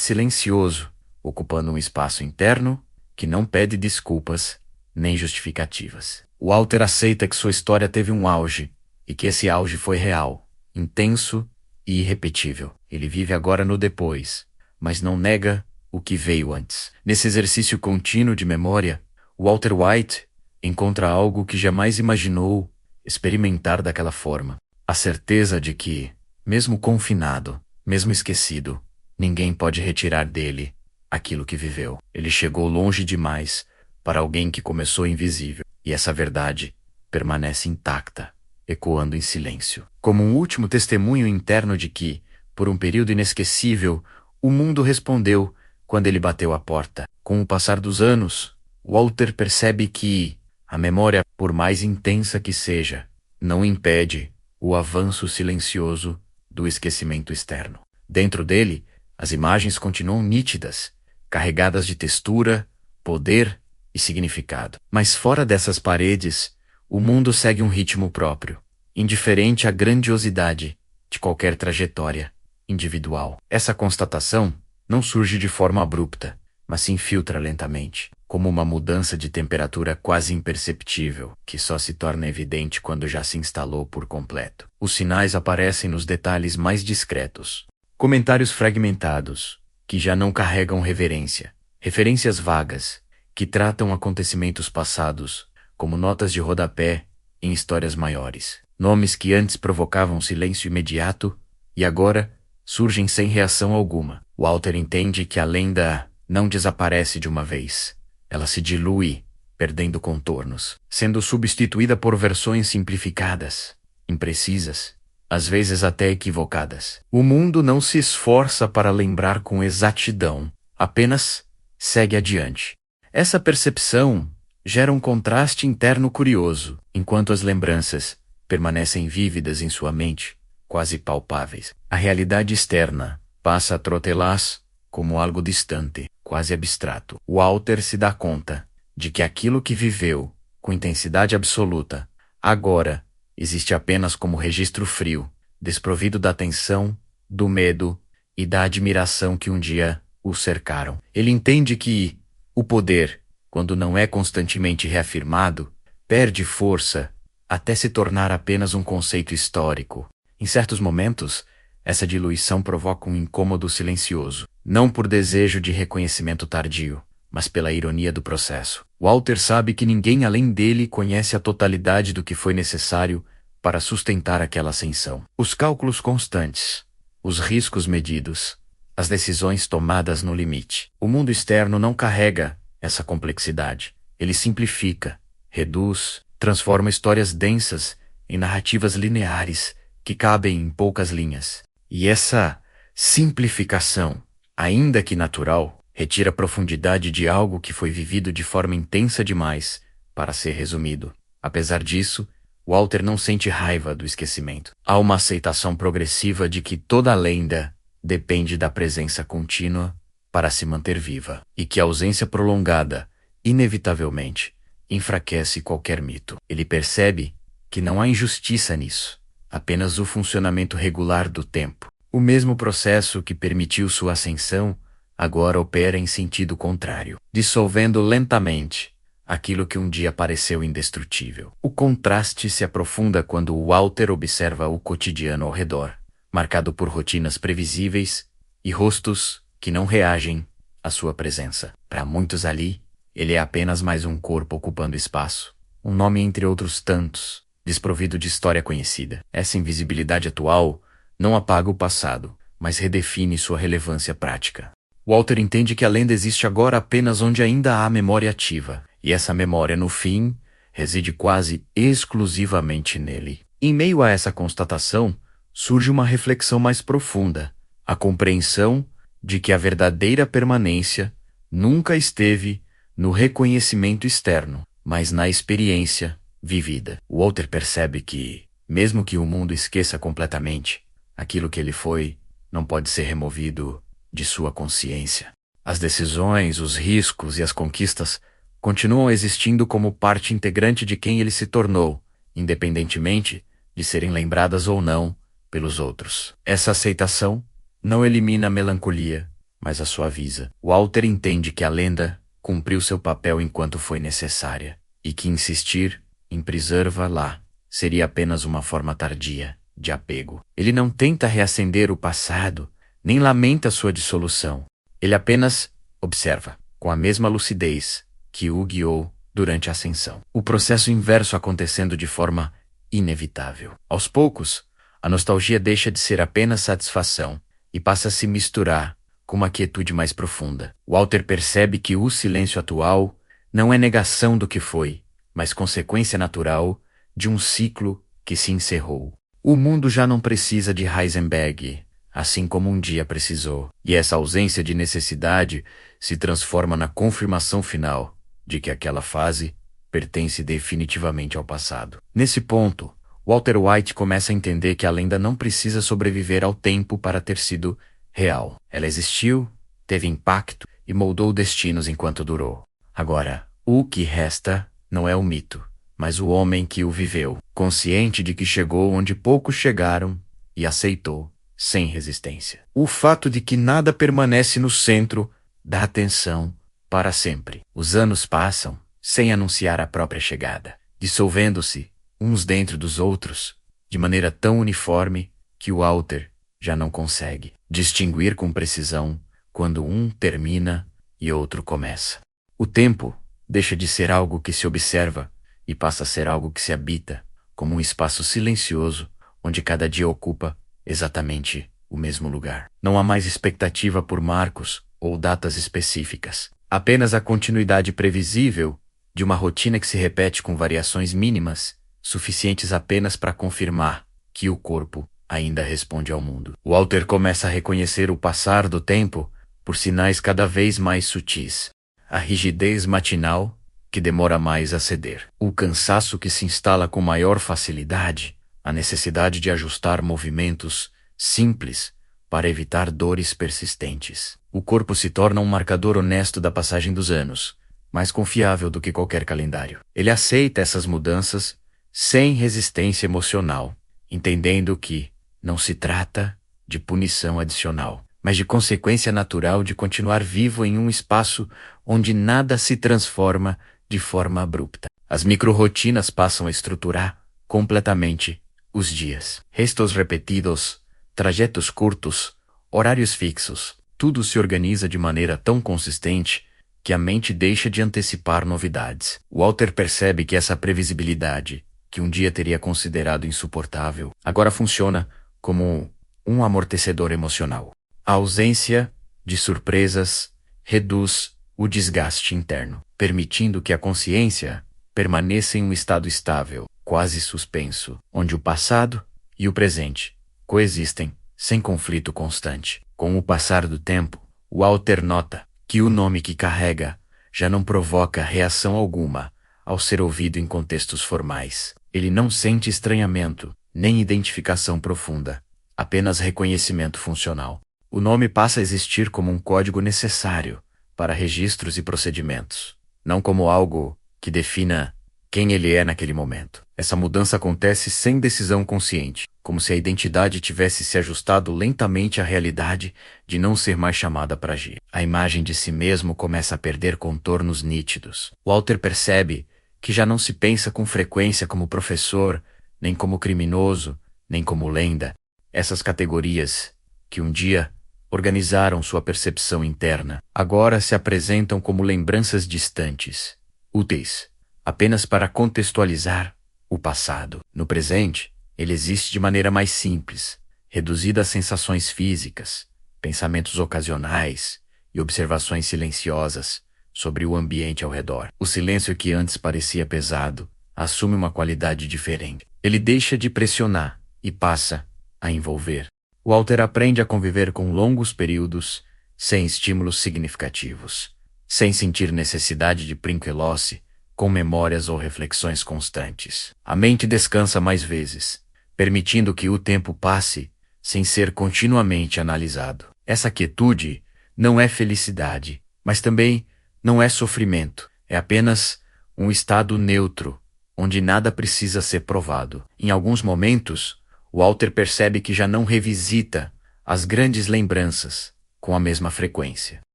silencioso, ocupando um espaço interno que não pede desculpas nem justificativas. Walter aceita que sua história teve um auge, e que esse auge foi real, intenso e irrepetível. Ele vive agora no depois, mas não nega o que veio antes. Nesse exercício contínuo de memória, Walter White encontra algo que jamais imaginou experimentar daquela forma. A certeza de que, mesmo confinado, mesmo esquecido, ninguém pode retirar dele aquilo que viveu. Ele chegou longe demais para alguém que começou invisível, e essa verdade permanece intacta, ecoando em silêncio, como um último testemunho interno de que, por um período inesquecível, o mundo respondeu quando ele bateu a porta. Com o passar dos anos, Walter percebe que a memória, por mais intensa que seja, não impede o avanço silencioso do esquecimento externo. Dentro dele, as imagens continuam nítidas, carregadas de textura, poder e significado. Mas fora dessas paredes, o mundo segue um ritmo próprio, indiferente à grandiosidade de qualquer trajetória individual. Essa constatação não surge de forma abrupta, mas se infiltra lentamente, como uma mudança de temperatura quase imperceptível, que só se torna evidente quando já se instalou por completo. Os sinais aparecem nos detalhes mais discretos. Comentários fragmentados, que já não carregam reverência. Referências vagas, que tratam acontecimentos passados, como notas de rodapé em histórias maiores. Nomes que antes provocavam silêncio imediato e agora surgem sem reação alguma. Walter entende que a lenda não desaparece de uma vez. Ela se dilui, perdendo contornos, sendo substituída por versões simplificadas, imprecisas, às vezes até equivocadas. O mundo não se esforça para lembrar com exatidão, apenas segue adiante. Essa percepção gera um contraste interno curioso, enquanto as lembranças permanecem vívidas em sua mente, quase palpáveis. A realidade externa passa a trotelá-las como algo distante, quase abstrato. Walter se dá conta de que aquilo que viveu, com intensidade absoluta, agora existe apenas como registro frio, desprovido da tensão, do medo e da admiração que um dia o cercaram. Ele entende que o poder, quando não é constantemente reafirmado, perde força até se tornar apenas um conceito histórico. Em certos momentos, essa diluição provoca um incômodo silencioso, não por desejo de reconhecimento tardio, mas pela ironia do processo. Walter sabe que ninguém além dele conhece a totalidade do que foi necessário para sustentar aquela ascensão. Os cálculos constantes, os riscos medidos, as decisões tomadas no limite. O mundo externo não carrega essa complexidade. Ele simplifica, reduz, transforma histórias densas em narrativas lineares que cabem em poucas linhas. E essa simplificação, ainda que natural, retira a profundidade de algo que foi vivido de forma intensa demais para ser resumido. Apesar disso, Walter não sente raiva do esquecimento. Há uma aceitação progressiva de que toda lenda depende da presença contínua para se manter viva, e que a ausência prolongada, inevitavelmente, enfraquece qualquer mito. Ele percebe que não há injustiça nisso, apenas o funcionamento regular do tempo. O mesmo processo que permitiu sua ascensão agora opera em sentido contrário, dissolvendo lentamente aquilo que um dia pareceu indestrutível. O contraste se aprofunda quando Walter observa o cotidiano ao redor, marcado por rotinas previsíveis e rostos que não reagem à sua presença. Para muitos ali, ele é apenas mais um corpo ocupando espaço, um nome entre outros tantos, desprovido de história conhecida. Essa invisibilidade atual não apaga o passado, mas redefine sua relevância prática. Walter entende que a lenda existe agora apenas onde ainda há memória ativa, e essa memória, no fim, reside quase exclusivamente nele. Em meio a essa constatação, surge uma reflexão mais profunda, a compreensão de que a verdadeira permanência nunca esteve no reconhecimento externo, mas na experiência vivida. Walter percebe que, mesmo que o mundo esqueça completamente, aquilo que ele foi não pode ser removido de sua consciência. As decisões, os riscos e as conquistas continuam existindo como parte integrante de quem ele se tornou, independentemente de serem lembradas ou não pelos outros. Essa aceitação não elimina a melancolia, mas a suaviza. Walter entende que a lenda cumpriu seu papel enquanto foi necessária, e que insistir em preservá-la seria apenas uma forma tardia de apego. Ele não tenta reacender o passado, nem lamenta sua dissolução. Ele apenas observa, com a mesma lucidez que o guiou durante a ascensão, o processo inverso acontecendo de forma inevitável. Aos poucos, a nostalgia deixa de ser apenas satisfação e passa a se misturar com uma quietude mais profunda. Walter percebe que o silêncio atual não é negação do que foi, mas consequência natural de um ciclo que se encerrou. O mundo já não precisa de Heisenberg, assim como um dia precisou, e essa ausência de necessidade se transforma na confirmação final de que aquela fase pertence definitivamente ao passado. Nesse ponto, Walter White começa a entender que a lenda não precisa sobreviver ao tempo para ter sido real. Ela existiu, teve impacto e moldou destinos enquanto durou. Agora, o que resta não é o mito, mas o homem que o viveu, consciente de que chegou onde poucos chegaram e aceitou, sem resistência, o fato de que nada permanece no centro da atenção para sempre. Os anos passam sem anunciar a própria chegada, dissolvendo-se uns dentro dos outros, de maneira tão uniforme que Walter já não consegue distinguir com precisão quando um termina e outro começa. O tempo deixa de ser algo que se observa e passa a ser algo que se habita, como um espaço silencioso onde cada dia ocupa exatamente o mesmo lugar. Não há mais expectativa por marcos ou datas específicas, apenas a continuidade previsível de uma rotina que se repete com variações mínimas, suficientes apenas para confirmar que o corpo ainda responde ao mundo. Walter começa a reconhecer o passar do tempo por sinais cada vez mais sutis. A rigidez matinal, que demora mais a ceder. O cansaço que se instala com maior facilidade. A necessidade de ajustar movimentos simples para evitar dores persistentes. O corpo se torna um marcador honesto da passagem dos anos, mais confiável do que qualquer calendário. Ele aceita essas mudanças sem resistência emocional, entendendo que não se trata de punição adicional, mas de consequência natural de continuar vivo em um espaço onde nada se transforma de forma abrupta. As microrotinas passam a estruturar completamente os dias. Restos repetidos, trajetos curtos, horários fixos, tudo se organiza de maneira tão consistente que a mente deixa de antecipar novidades. Walter percebe que essa previsibilidade, que um dia teria considerado insuportável, agora funciona como um amortecedor emocional. A ausência de surpresas reduz o desgaste interno, permitindo que a consciência permaneça em um estado estável, quase suspenso, onde o passado e o presente coexistem sem conflito constante. Com o passar do tempo, Walter nota que o nome que carrega já não provoca reação alguma ao ser ouvido em contextos formais. Ele não sente estranhamento, nem identificação profunda, apenas reconhecimento funcional. O nome passa a existir como um código necessário para registros e procedimentos, não como algo que defina quem ele é naquele momento. Essa mudança acontece sem decisão consciente, como se a identidade tivesse se ajustado lentamente à realidade de não ser mais chamada para agir. A imagem de si mesmo começa a perder contornos nítidos. Walter percebe que já não se pensa com frequência como professor, nem como criminoso, nem como lenda. Essas categorias, que um dia organizaram sua percepção interna, agora se apresentam como lembranças distantes, úteis apenas para contextualizar o passado. No presente, ele existe de maneira mais simples, reduzida a sensações físicas, pensamentos ocasionais e observações silenciosas sobre o ambiente ao redor. O silêncio que antes parecia pesado, assume uma qualidade diferente. Ele deixa de pressionar e passa a envolver. Walter aprende a conviver com longos períodos sem estímulos significativos, sem sentir necessidade de brinqueloce, com memórias ou reflexões constantes. A mente descansa mais vezes, permitindo que o tempo passe sem ser continuamente analisado. Essa quietude não é felicidade, mas também não é sofrimento. É apenas um estado neutro, onde nada precisa ser provado. Em alguns momentos, Walter percebe que já não revisita as grandes lembranças com a mesma frequência.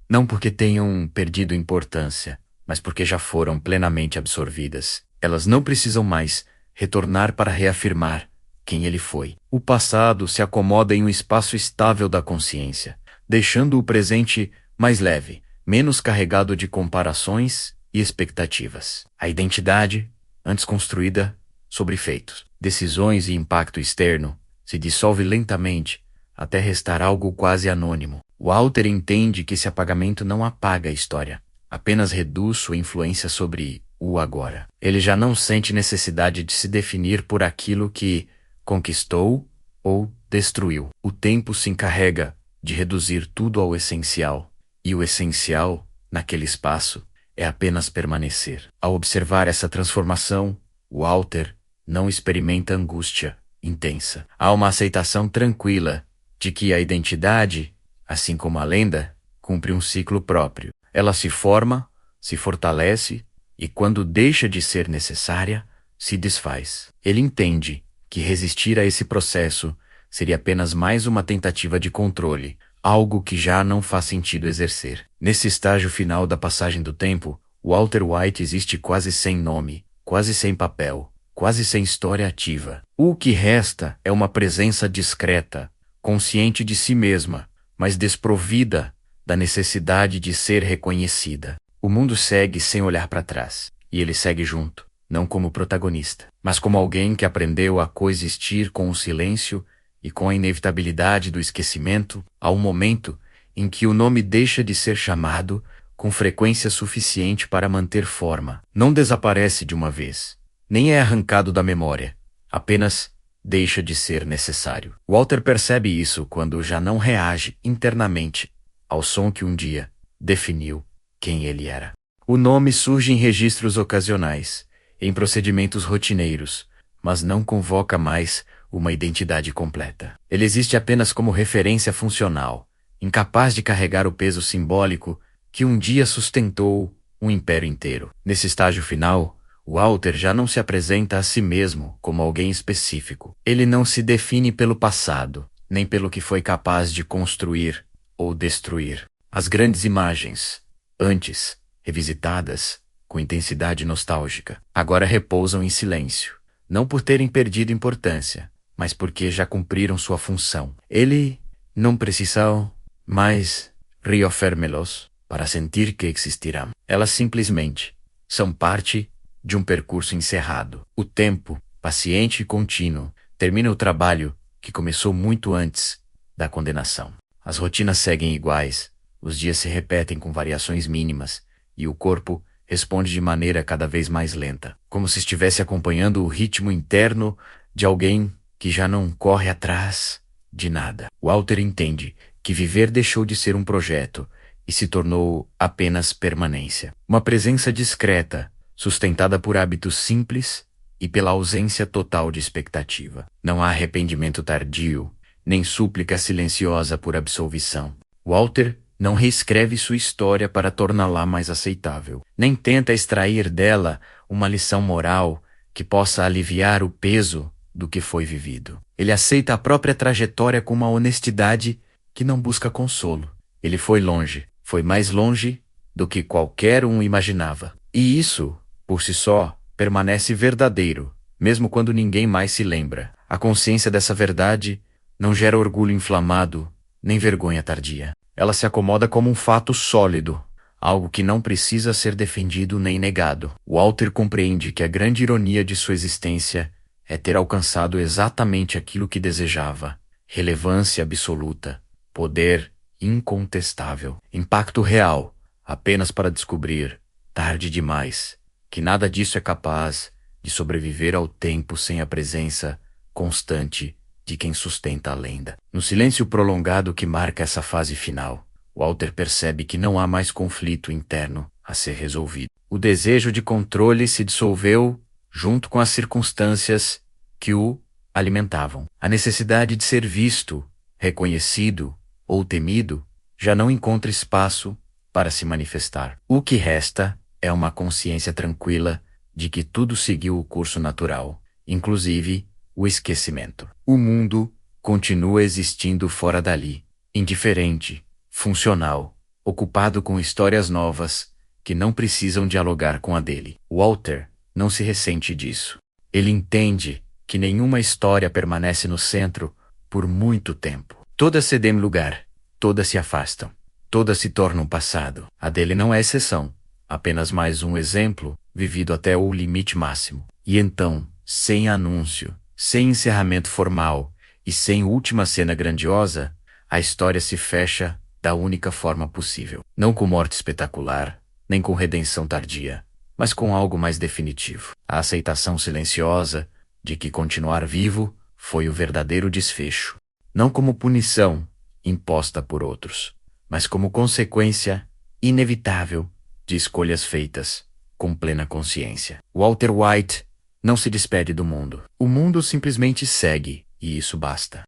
Não porque tenham perdido importância, mas porque já foram plenamente absorvidas. Elas não precisam mais retornar para reafirmar quem ele foi. O passado se acomoda em um espaço estável da consciência, deixando o presente mais leve, menos carregado de comparações e expectativas. A identidade, antes construída sobre feitos, decisões e impacto externo, se dissolve lentamente até restar algo quase anônimo. Walter entende que esse apagamento não apaga a história, apenas reduz sua influência sobre o agora. Ele já não sente necessidade de se definir por aquilo que conquistou ou destruiu. O tempo se encarrega de reduzir tudo ao essencial, e o essencial, naquele espaço, é apenas permanecer. Ao observar essa transformação, Walter não experimenta angústia intensa. Há uma aceitação tranquila de que a identidade, assim como a lenda, cumpre um ciclo próprio. Ela se forma, se fortalece e, quando deixa de ser necessária, se desfaz. Ele entende que resistir a esse processo seria apenas mais uma tentativa de controle, algo que já não faz sentido exercer. Nesse estágio final da passagem do tempo, Walter White existe quase sem nome, quase sem papel, quase sem história ativa. O que resta é uma presença discreta, consciente de si mesma, mas desprovida da necessidade de ser reconhecida. O mundo segue sem olhar para trás, e ele segue junto, não como protagonista, mas como alguém que aprendeu a coexistir com o silêncio e com a inevitabilidade do esquecimento, ao momento em que o nome deixa de ser chamado com frequência suficiente para manter forma. Não desaparece de uma vez, nem é arrancado da memória, apenas deixa de ser necessário. Walter percebe isso quando já não reage internamente ao som que um dia definiu quem ele era. O nome surge em registros ocasionais, em procedimentos rotineiros, mas não convoca mais uma identidade completa. Ele existe apenas como referência funcional, incapaz de carregar o peso simbólico que um dia sustentou um império inteiro. Nesse estágio final, Walter já não se apresenta a si mesmo como alguém específico. Ele não se define pelo passado, nem pelo que foi capaz de construir ou destruir. As grandes imagens, antes revisitadas com intensidade nostálgica, agora repousam em silêncio, não por terem perdido importância, mas porque já cumpriram sua função. Ele não precisa mais reafirmá-los para sentir que existirão. Elas simplesmente são parte de um percurso encerrado. O tempo, paciente e contínuo, termina o trabalho que começou muito antes da condenação. As rotinas seguem iguais, os dias se repetem com variações mínimas, e o corpo responde de maneira cada vez mais lenta, como se estivesse acompanhando o ritmo interno de alguém que já não corre atrás de nada. Walter entende que viver deixou de ser um projeto e se tornou apenas permanência. Uma presença discreta, sustentada por hábitos simples e pela ausência total de expectativa. Não há arrependimento tardio, nem súplica silenciosa por absolvição. Walter não reescreve sua história para torná-la mais aceitável, nem tenta extrair dela uma lição moral que possa aliviar o peso do que foi vivido. Ele aceita a própria trajetória com uma honestidade que não busca consolo. Ele foi longe, foi mais longe do que qualquer um imaginava. E isso, por si só, permanece verdadeiro, mesmo quando ninguém mais se lembra. A consciência dessa verdade não gera orgulho inflamado, nem vergonha tardia. Ela se acomoda como um fato sólido, algo que não precisa ser defendido nem negado. Walter compreende que a grande ironia de sua existência é ter alcançado exatamente aquilo que desejava: relevância absoluta, poder incontestável, impacto real, apenas para descobrir, tarde demais, que nada disso é capaz de sobreviver ao tempo sem a presença constante de quem sustenta a lenda. No silêncio prolongado que marca essa fase final, Walter percebe que não há mais conflito interno a ser resolvido. O desejo de controle se dissolveu junto com as circunstâncias que o alimentavam. A necessidade de ser visto, reconhecido ou temido já não encontra espaço para se manifestar. O que resta é uma consciência tranquila de que tudo seguiu o curso natural, inclusive o esquecimento. O mundo continua existindo fora dali, indiferente, funcional, ocupado com histórias novas que não precisam dialogar com a dele. Walter não se ressente disso. Ele entende que nenhuma história permanece no centro por muito tempo. Todas cedem lugar, todas se afastam, todas se tornam passado. A dele não é exceção, apenas mais um exemplo vivido até o limite máximo. E então, sem anúncio, sem encerramento formal e sem última cena grandiosa, a história se fecha da única forma possível. Não com morte espetacular, nem com redenção tardia, mas com algo mais definitivo. A aceitação silenciosa de que continuar vivo foi o verdadeiro desfecho. Não como punição imposta por outros, mas como consequência inevitável de escolhas feitas com plena consciência. Walter White não se despede do mundo. O mundo simplesmente segue, e isso basta.